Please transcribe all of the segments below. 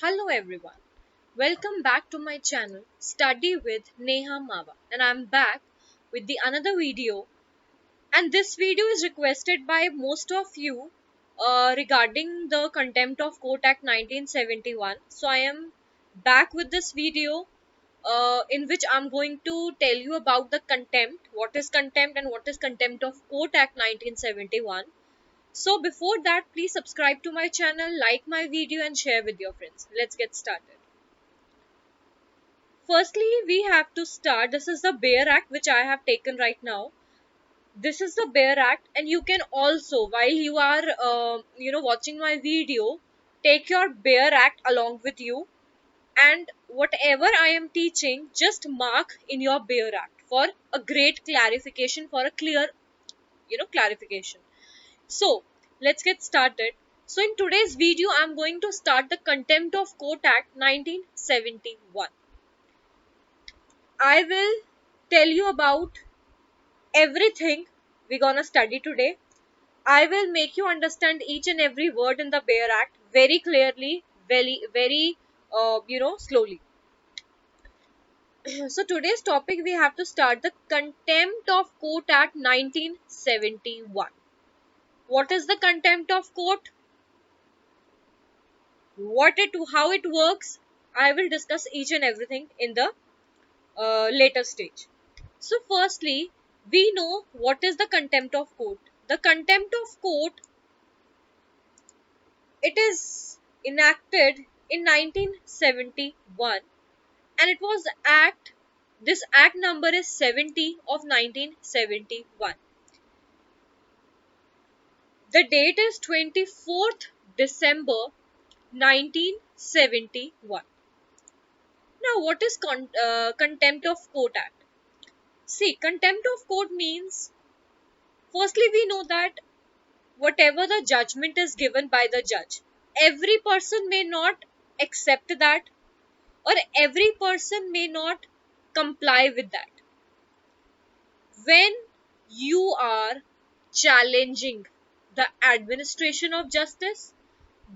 Hello everyone. Welcome back to my channel Study with Neha Mawa, and I'm back with the another video, and this video is requested by most of you regarding the Contempt of Court Act 1971. So I am back with this video in which I'm going to tell you about the contempt, what is contempt and what is Contempt of Court Act 1971. So before that, please subscribe to my channel, like my video and share with your friends. Let's get started. Firstly, we have to start. This is the Bare Act which I have taken right now. This is the Bare Act, and you can also, while you are watching my video, take your Bare Act along with you, and whatever I am teaching, just mark in your Bare Act for a great clarification, for a clear clarification. So let's get started. So in today's video, I'm going to start the Contempt of Court Act 1971. I will tell you about everything we're gonna study today. I will make you understand each and every word in the Bare Act very clearly, very slowly. So today's topic, we have to start the Contempt of Court Act 1971. What is the Contempt of Court? How it works? I will discuss each and everything in the later stage. So firstly, we know what is the Contempt of Court. The Contempt of Court, it is enacted in 1971, and it was this act number is 70 of 1971. The date is 24th December 1971. Now what is Contempt of Court Act? See, Contempt of Court means, firstly we know that whatever the judgment is given by the judge, every person may not accept that, or every person may not comply with that. When you are challenging the administration of justice,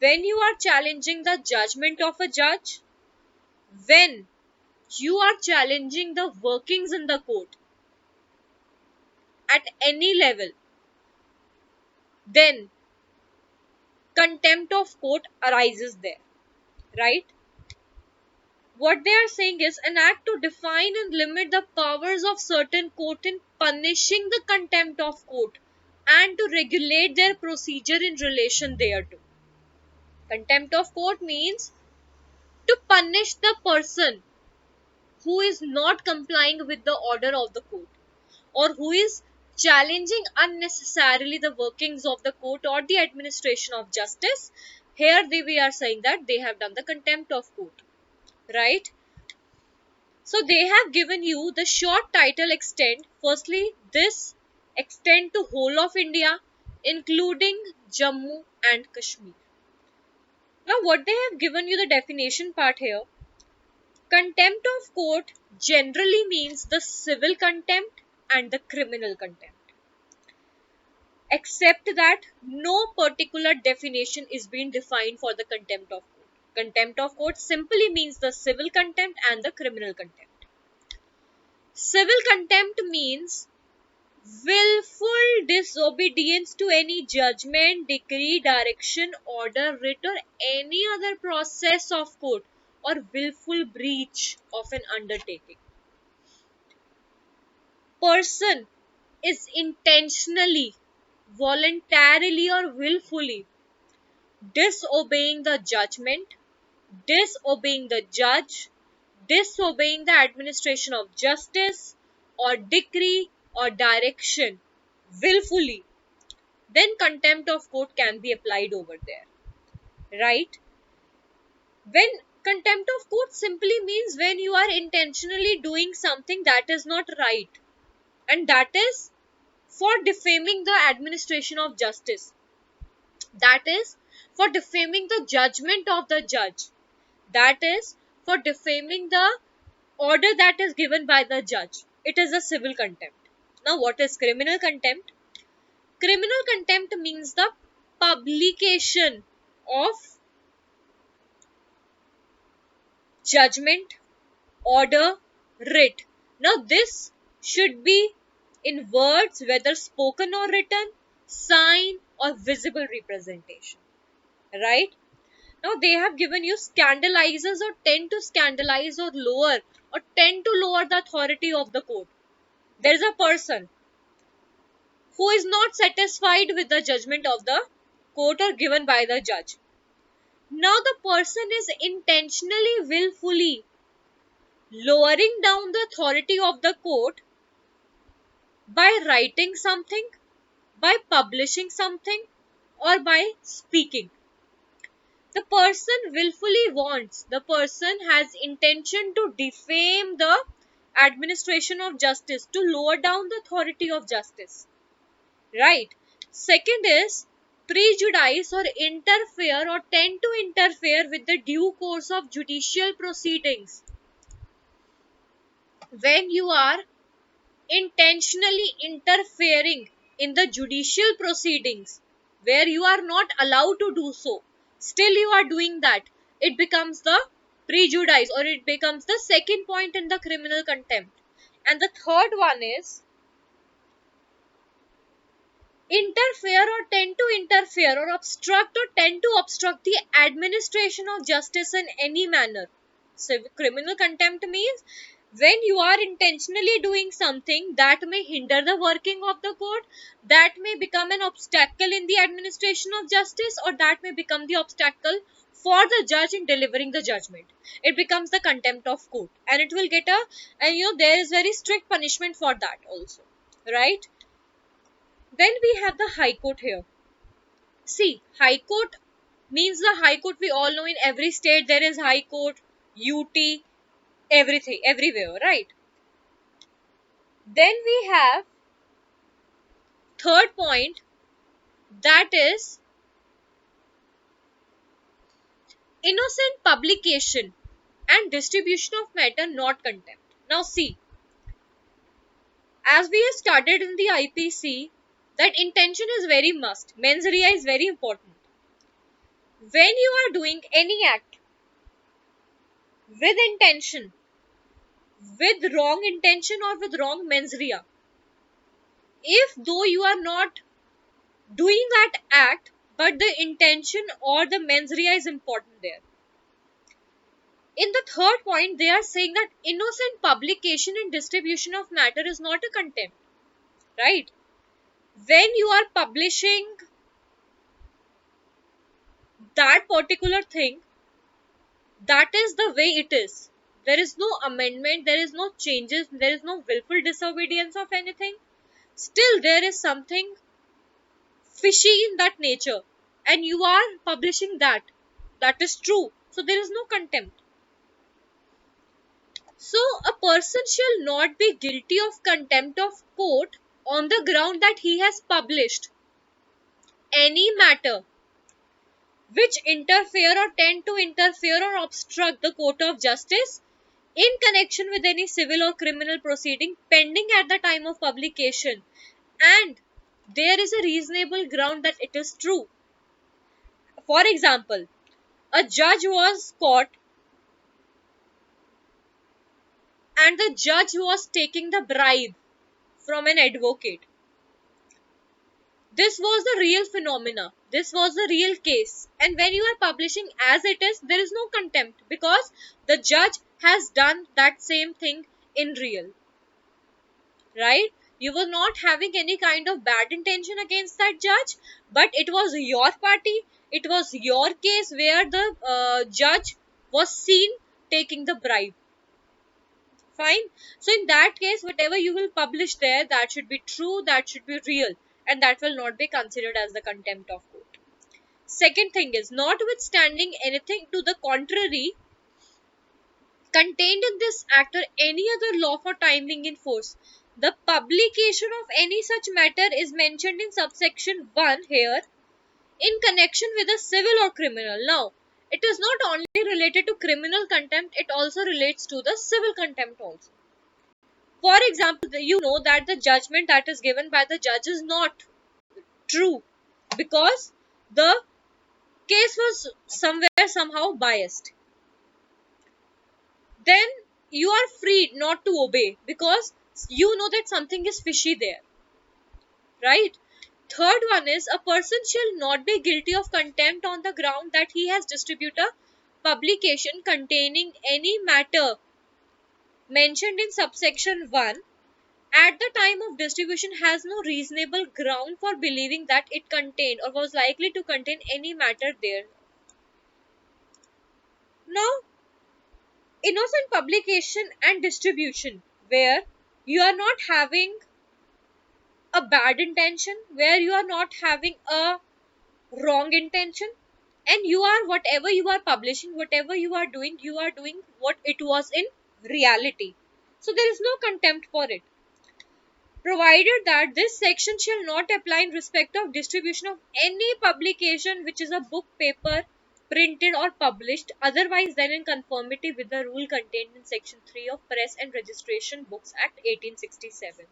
when you are challenging the judgment of a judge, when you are challenging the workings in the court at any level, then contempt of court arises there, right? What they are saying is an act to define and limit the powers of certain court in punishing the contempt of court and to regulate their procedure in relation thereto. Contempt of court means to punish the person who is not complying with the order of the court, or who is challenging unnecessarily the workings of the court or the administration of justice. Here we are saying that they have done the contempt of court, right? So they have given you the short title extent. Firstly, this extend to whole of India, including Jammu and Kashmir. Now what they have given you the definition part here. Contempt of court generally means the civil contempt and the criminal contempt, except that no particular definition is being defined for the contempt of court. Contempt of court simply means the civil contempt and the criminal contempt. Civil contempt means willful disobedience to any judgment, decree, direction, order, writ, or any other process of court, or willful breach of an undertaking. Person is intentionally, voluntarily, or willfully disobeying the judgment, disobeying the judge, disobeying the administration of justice, or decree or direction willfully, then contempt of court can be applied over there, right? When contempt of court simply means when you are intentionally doing something that is not right, and that is for defaming the administration of justice, that is for defaming the judgment of the judge, that is for defaming the order that is given by the judge. It is a civil contempt. Now what is criminal contempt? Criminal contempt means the publication of judgment, order, writ. Now this should be in words, whether spoken or written, sign or visible representation, right? Now they have given you scandalizes or tend to scandalize or tend to lower the authority of the court. There is a person who is not satisfied with the judgment of the court or given by the judge. Now the person is intentionally, willfully lowering down the authority of the court by writing something, by publishing something, or by speaking. The person willfully wants, the person has intention to defame the administration of justice, to lower down the authority of justice, right? Second is prejudice or interfere or tend to interfere with the due course of judicial proceedings. When you are intentionally interfering in the judicial proceedings where you are not allowed to do so, still you are doing that, it becomes the prejudice, or it becomes the second point in the criminal contempt. And the third one is interfere or tend to interfere or obstruct or tend to obstruct the administration of justice in any manner. So criminal contempt means when you are intentionally doing something that may hinder the working of the court, that may become an obstacle in the administration of justice, or that may become the obstacle for the judge in delivering the judgment. It becomes the contempt of court, and it will get a, and there is very strict punishment for that also, right? Then we have the High Court here. See, High Court means the High Court we all know. In every state there is High Court, UT, everything, everywhere, right? Then we have third point, that is innocent publication and distribution of matter, not contempt. Now see, as we have studied in the IPC, that intention is very must. Mens rea is very important. When you are doing any act with intention, with wrong intention or with wrong mens rea, if though you are not doing that act, but the intention or the mens rea is important there. In the third point, they are saying that innocent publication and distribution of matter is not a contempt, right? When you are publishing that particular thing, that is the way it is. There is no amendment, there is no changes, there is no willful disobedience of anything. Still, there is something fishy in that nature, and you are publishing that. That is true. So, there is no contempt. So, a person shall not be guilty of contempt of court on the ground that he has published any matter which interfere or tend to interfere or obstruct the court of justice in connection with any civil or criminal proceeding pending at the time of publication, and there is a reasonable ground that it is true. For example, a judge was caught and the judge was taking the bribe from an advocate. This was the real phenomena. This was the real case. And when you are publishing as it is, there is no contempt because the judge has done that same thing in real. Right? You were not having any kind of bad intention against that judge, but it was your party, it was your case where the judge was seen taking the bribe. Fine. So in that case, whatever you will publish there, that should be true, that should be real, and that will not be considered as the contempt of court. Second thing is, notwithstanding anything to the contrary contained in this act or any other law for time being in force, the publication of any such matter is mentioned in subsection 1 here in connection with a civil or criminal. Now, it is not only related to criminal contempt, it also relates to the civil contempt also. For example, you know that the judgment that is given by the judge is not true because the case was somewhere somehow biased. then you are free not to obey because you know that something is fishy there, right? Third one is, a person shall not be guilty of contempt on the ground that he has distributed a publication containing any matter mentioned in subsection 1 at the time of distribution has no reasonable ground for believing that it contained or was likely to contain any matter there. Now, innocent publication and distribution, where you are not having a bad intention, where you are not having a wrong intention, and you are, whatever you are publishing, whatever you are doing what it was in reality, so there is no contempt for it, provided that this section shall not apply in respect of distribution of any publication which is a book, paper, printed or published otherwise than in conformity with the rule contained in section 3 of Press and Registration Books Act 1867.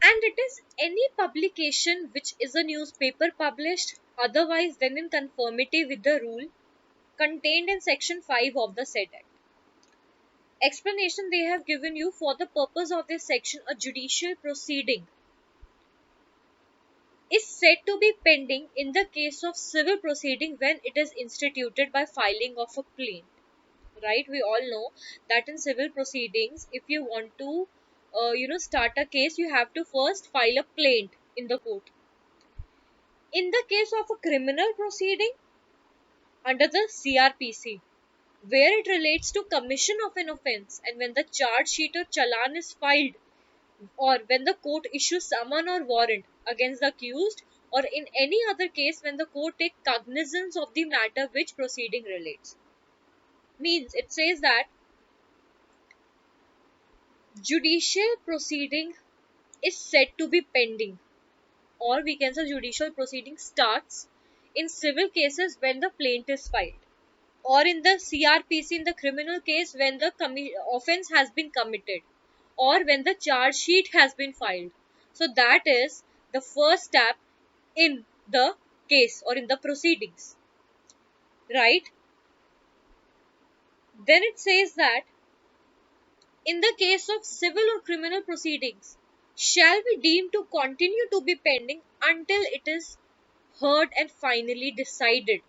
And it is any publication which is a newspaper published otherwise than in conformity with the rule contained in section 5 of the said act. Explanation they have given you: for the purpose of this section, a judicial proceeding is said to be pending in the case of civil proceeding when it is instituted by filing of a plaint. Right? We all know that in civil proceedings, if you want to, start a case, you have to first file a plaint in the court. In the case of a criminal proceeding under the CRPC, where it relates to commission of an offence, and when the charge sheet or challan is filed, or when the court issues summon or warrant against the accused, or in any other case when the court takes cognizance of the matter which proceeding relates. Means it says that judicial proceeding is said to be pending, or we can say judicial proceeding starts in civil cases when the plaint is filed, or in the CRPC in the criminal case when the offence has been committed, or when the charge sheet has been filed. So that is the first step in the case or in the proceedings, right? Then it says that in the case of civil or criminal proceedings shall be deemed to continue to be pending until it is heard and finally decided.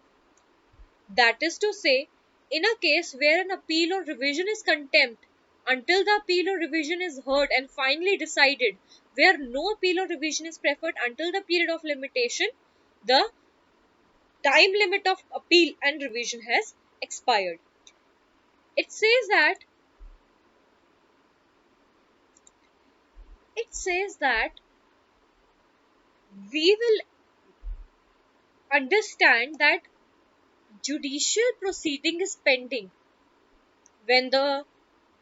That is to say, in a case where an appeal or revision is contempt, until the appeal or revision is heard and finally decided, where no appeal or revision is preferred until the period of limitation, the time limit of appeal and revision has expired. It says that we will understand that judicial proceeding is pending when the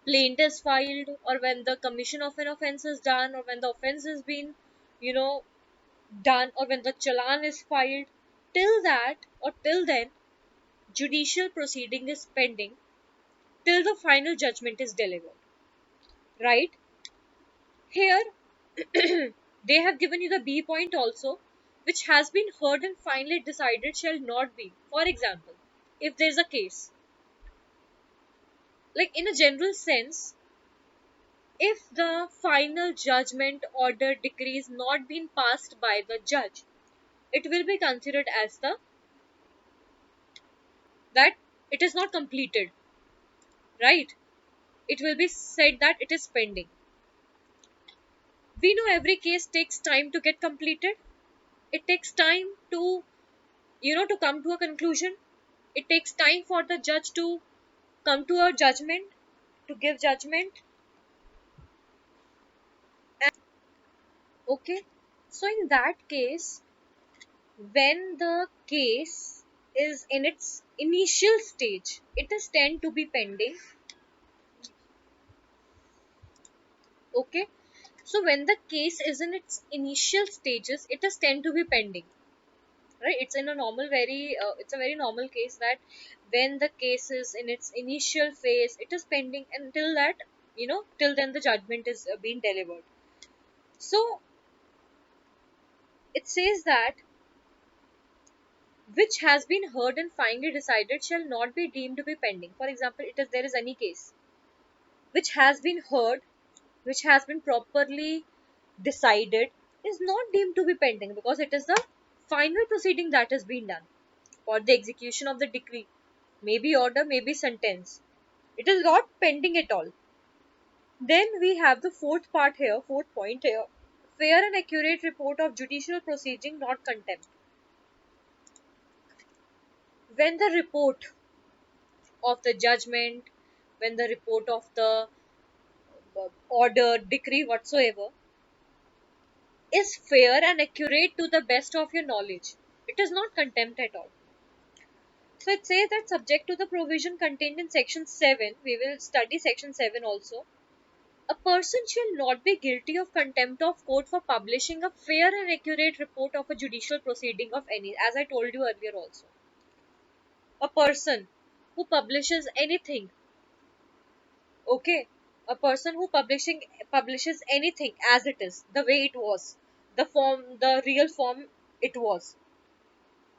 plaint is filed, or when the commission of an offence is done, or when the offence has been, you know, done, or when the challan is filed. Till that, or till then, judicial proceeding is pending till the final judgment is delivered. Right? Here, they have given you the B point also, which has been heard and finally decided shall not be. For example, if there is a case, like in a general sense, if the final judgment, order, decree is not been passed by the judge, it will be considered as the that it is not completed, right? It will be said that it is pending. We know every case takes time to get completed. It takes time to, to come to a conclusion. It takes time for the judge to come to a judgment, to give judgment. Okay, so in that case, when the case is in its initial stage, it is tend to be pending. Okay, so when the case is in its initial stages, it is tend to be pending, right? It's in a normal, it's a very normal case that when the case is in its initial phase, it is pending until that, till then the judgment is being delivered. So it says that which has been heard and finally decided shall not be deemed to be pending. For example, there is any case which has been heard, which has been properly decided, is not deemed to be pending because it is the final proceeding that has been done for the execution of the decree, maybe order, maybe sentence. It is not pending at all. Then we have the fourth point here: fair and accurate report of judicial proceeding, not contempt. When the report of the judgment, when the report of the order, decree, whatsoever, is fair and accurate to the best of your knowledge, it is not contempt at all. So it says that subject to the provision contained in section 7, we will study section 7 also. A person shall not be guilty of contempt of court for publishing a fair and accurate report of a judicial proceeding of any, as I told you earlier also. A person who publishes anything, okay, a person who publishes anything as it is, the way it was, the form, the real form it was,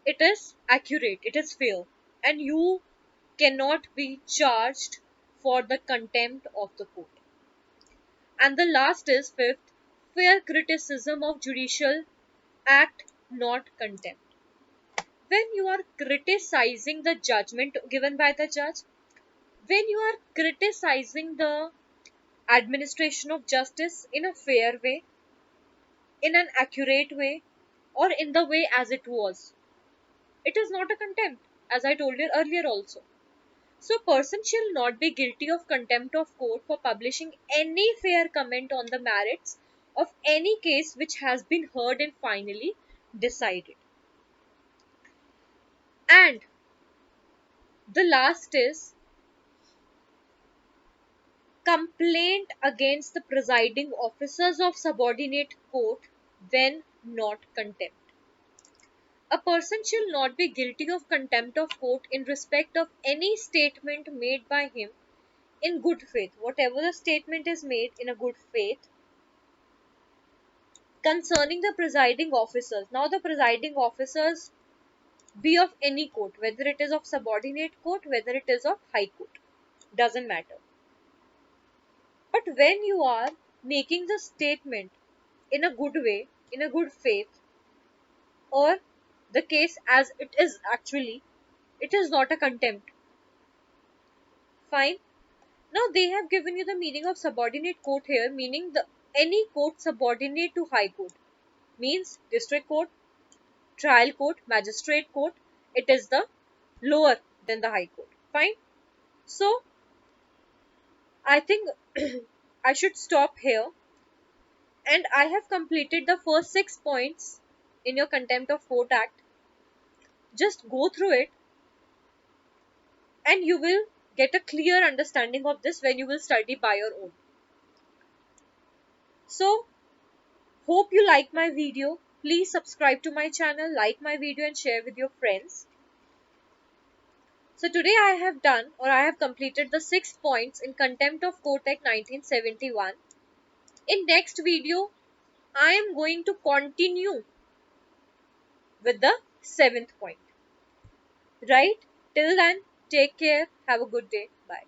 it is accurate, it is fair, and you cannot be charged for the contempt of the court. And the last is fifth, fair criticism of judicial act, not contempt. When you are criticizing the judgment given by the judge, when you are criticizing the administration of justice in a fair way, in an accurate way, or in the way as it was, it is not a contempt, as I told you earlier also. So, person shall not be guilty of contempt of court for publishing any fair comment on the merits of any case which has been heard and finally decided. And the last is complaint against the presiding officers of subordinate court when not contempt. A person shall not be guilty of contempt of court in respect of any statement made by him in good faith, whatever the statement is made in a good faith, concerning the presiding officers. Now, the presiding officers be of any court, whether it is of subordinate court, whether it is of high court, doesn't matter. But when you are making the statement in a good way, in a good faith, or the case as it is actually, it is not a contempt. Fine. Now they have given you the meaning of subordinate court here, meaning the any court subordinate to high court, means district court, trial court, magistrate court. It is the lower than the high court. Fine. So I think I should stop here, and I have completed the first 6 points in your Contempt of Court Act. Just go through it and you will get a clear understanding of this when you will study by your own. So hope you like my video. Please subscribe to my channel, like my video and share with your friends. So today I have completed the 6 points in Contempt of Court Act 1971. In next video, I am going to continue with the 7th point. Right? Till then, take care. Have a good day. Bye.